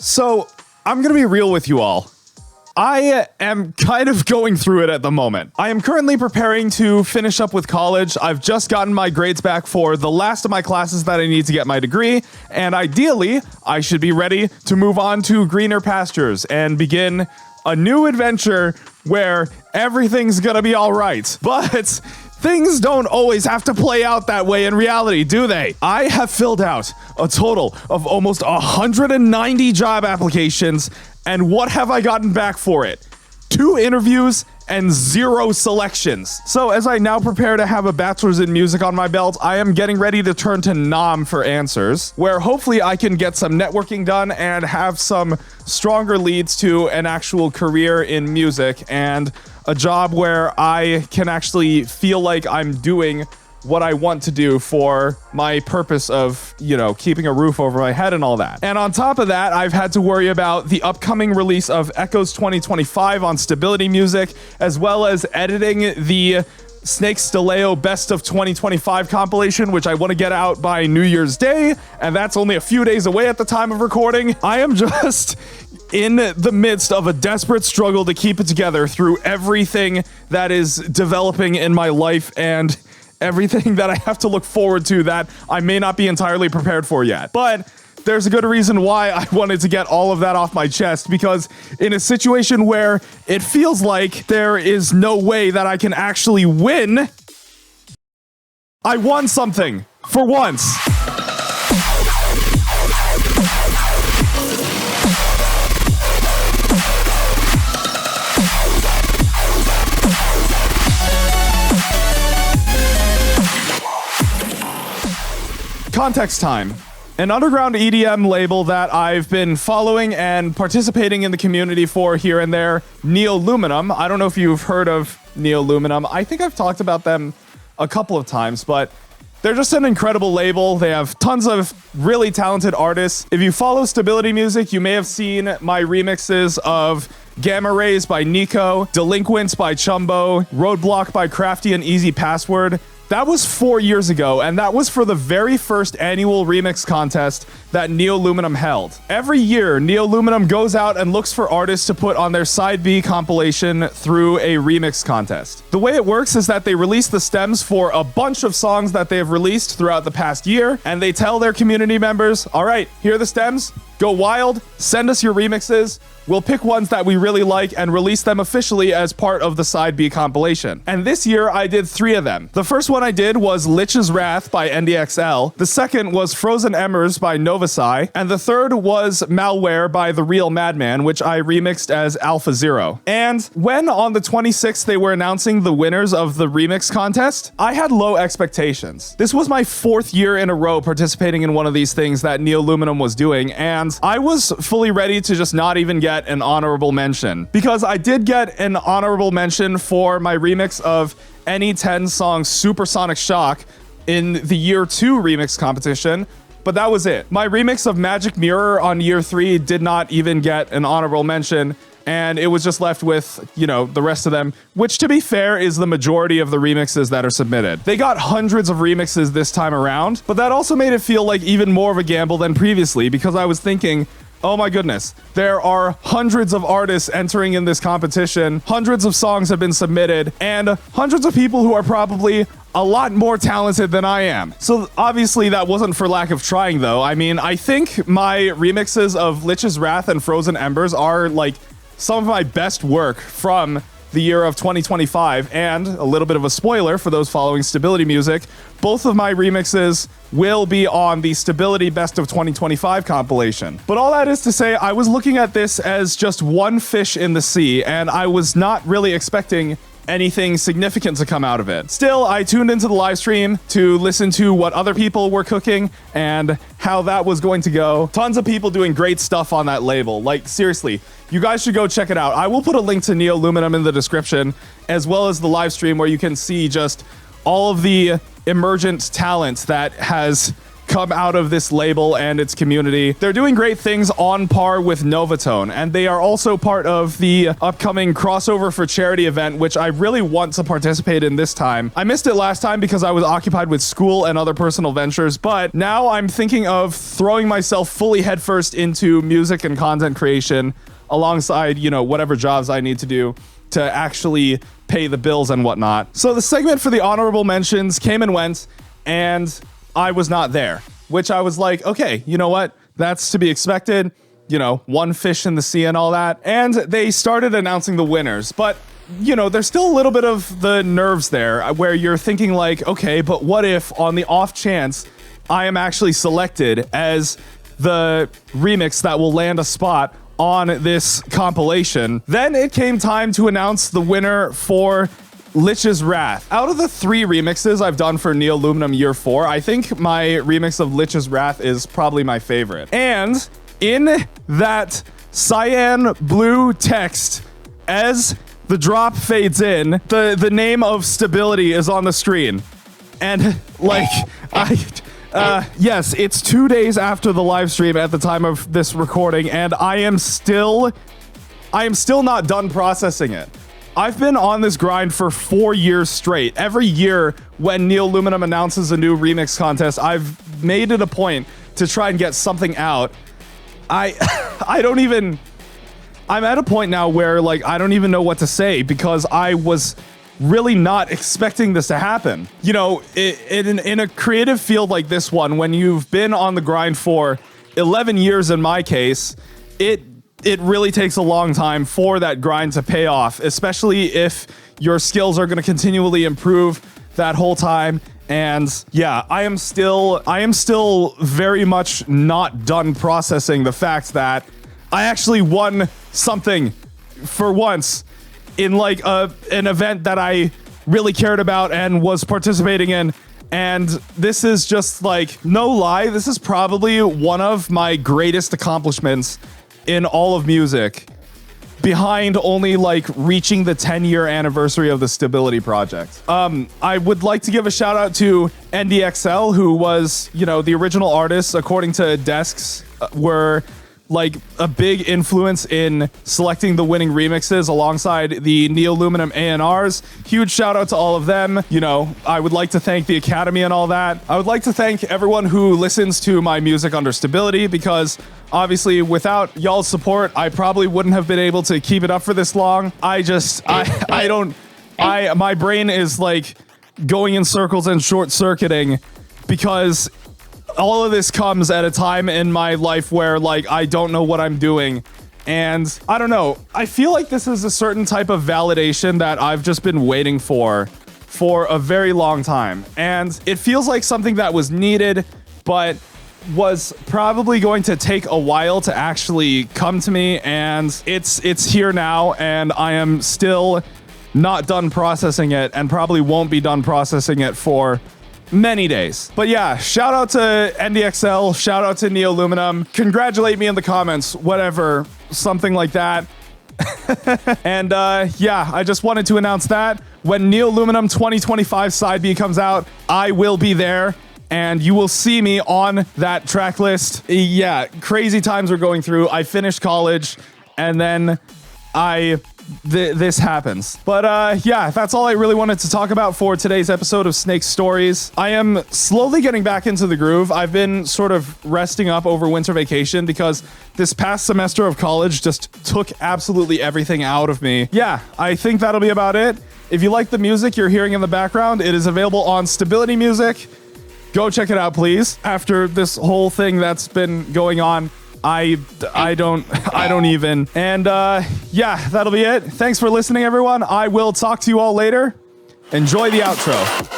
So, I'm gonna be real with you all. I am kind of going through it at the moment. I am currently preparing to finish up with college. I've just gotten my grades back for the last of my classes that I need to get my degree, and ideally, I should be ready to move on to greener pastures and begin a new adventure where everything's gonna be all right. But things don't always have to play out that way in reality, do they? I have filled out a total of almost 190 job applications, and what have I gotten back for it? 2 interviews and 0 selections. So as I now prepare to have a bachelor's in music on my belt, I am getting ready to turn to NOM for answers, where hopefully I can get some networking done and have some stronger leads to an actual career in music and a job where I can actually feel like I'm doing what I want to do for my purpose of, keeping a roof over my head and all that. And on top of that, I've had to worry about the upcoming release of Echoes 2025 on Stability Music, as well as editing the Snake Stileo Best of 2025 compilation, which I want to get out by New Year's Day, and that's only a few days away at the time of recording. I am just in the midst of a desperate struggle to keep it together through everything that is developing in my life and everything that I have to look forward to that I may not be entirely prepared for yet. But there's a good reason why I wanted to get all of that off my chest, because in a situation where it feels like there is no way that I can actually win, I won something for once. Context time. An underground EDM label that I've been following and participating in the community for here and there, Neoluminum. I don't know if you've heard of Neoluminum. I think I've talked about them a couple of times, but they're just an incredible label. They have tons of really talented artists. If you follow Stability Music, you may have seen my remixes of Gamma Rays by Nico, Delinquents by Chumbo, Roadblock by Crafty and Easy Password. That was 4 years ago, and that was for the very first annual remix contest that Neoluminum held. Every year, Neoluminum goes out and looks for artists to put on their Side B compilation through a remix contest. The way it works is that they release the stems for a bunch of songs that they have released throughout the past year, and they tell their community members, all right, here are the stems, go wild, send us your remixes, we'll pick ones that we really like and release them officially as part of the Side B compilation. And this year, I did 3 of them. The first one I did was Lich's Wrath by NDXL, the second was Frozen Embers by Novasai, and the third was Malware by The Real Madman, which I remixed as Alpha Zero. And when on the 26th they were announcing the winners of the remix contest, I had low expectations. This was my 4th year in a row participating in one of these things that Neoluminum was doing, and I was fully ready to just not even get an honorable mention, because I did get an honorable mention for my remix of NE10's song Supersonic Shock in the year 2 remix competition, but that was it. My remix of Magic Mirror on year 3 did not even get an honorable mention, and it was just left with, the rest of them, which, to be fair, is the majority of the remixes that are submitted. They got hundreds of remixes this time around, but that also made it feel like even more of a gamble than previously, because I was thinking, oh my goodness, there are hundreds of artists entering in this competition, hundreds of songs have been submitted, and hundreds of people who are probably a lot more talented than I am. So obviously that wasn't for lack of trying, though. I mean, I think my remixes of Lich's Wrath and Frozen Embers are some of my best work from the year of 2025, and a little bit of a spoiler for those following Stability Music, both of my remixes will be on the Stability Best of 2025 compilation. But all that is to say, I was looking at this as just one fish in the sea, and I was not really expecting anything significant to come out of it. Still, I tuned into the live stream to listen to what other people were cooking and how that was going to go. Tons of people doing great stuff on that label. Seriously, you guys should go check it out. I will put a link to Neoluminum in the description, as well as the live stream where you can see just all of the emergent talent that has come out of this label and its community. They're doing great things on par with Novatone, and they are also part of the upcoming crossover for charity event, which I really want to participate in this time. I missed it last time because I was occupied with school and other personal ventures, but now I'm thinking of throwing myself fully headfirst into music and content creation alongside, you know, whatever jobs I need to do to actually pay the bills and whatnot. So the segment for the honorable mentions came and went, and I was not there, which I was like, okay, you know what? That's to be expected. You know, one fish in the sea and all that. And they started announcing the winners, but you know, there's still a little bit of the nerves there where you're thinking like, okay, but what if on the off chance I am actually selected as the remix that will land a spot on this compilation? Then it came time to announce the winner for Lich's Wrath. Out of the 3 remixes I've done for Neoluminum Year 4, I think my remix of Lich's Wrath is probably my favorite. And in that cyan blue text, as the drop fades in, the name of Stability is on the screen. And like, yes, it's 2 days after the live stream at the time of this recording, and I am still not done processing it. I've been on this grind for 4 years straight. Every year when Neoluminum announces a new remix contest, I've made it a point to try and get something out. I'm at a point now where like I don't even know what to say because I was really not expecting this to happen. You know, in a creative field like this one, when you've been on the grind for 11 years in my case, it really takes a long time for that grind to pay off, especially if your skills are going to continually improve that whole time. And yeah, I am still very much not done processing the fact that I actually won something for once in like an event that I really cared about and was participating in. And this is just like, no lie, this is probably one of my greatest accomplishments in all of music, behind only like reaching the 10-year anniversary of the Stability project. I would like to give a shout out to NDXL, who was, you know, the original artists, according to Desks, were like a big influence in selecting the winning remixes alongside the Neoluminum A&Rs. Huge shout out to all of them. You know, I would like to thank the Academy and all that. I would like to thank everyone who listens to my music under Stability, because obviously without y'all's support, I probably wouldn't have been able to keep it up for this long. My brain is like going in circles and short circuiting because all of this comes at a time in my life where like I don't know what I'm doing. And I don't know, I feel like this is a certain type of validation that I've just been waiting for a very long time. And it feels like something that was needed, but was probably going to take a while to actually come to me. And it's here now, and I am still not done processing it, and probably won't be done processing it for many days. But yeah, shout out to NDXL, shout out to Neoluminum. Congratulate me in the comments, whatever, something like that. And yeah, I just wanted to announce that when Neoluminum 2025 Side B comes out, I will be there, and you will see me on that track list. Yeah, crazy times we're going through. I finished college, and then this happens. But yeah, that's all I really wanted to talk about for today's episode of Snake Stories. I am slowly getting back into the groove. I've been sort of resting up over winter vacation because this past semester of college just took absolutely everything out of me. Yeah, I think that'll be about it. If you like the music you're hearing in the background, it is available on Stability Music. Go check it out, please. After this whole thing that's been going on, I don't even. And yeah, that'll be it. Thanks for listening, everyone. I will talk to you all later. Enjoy the outro.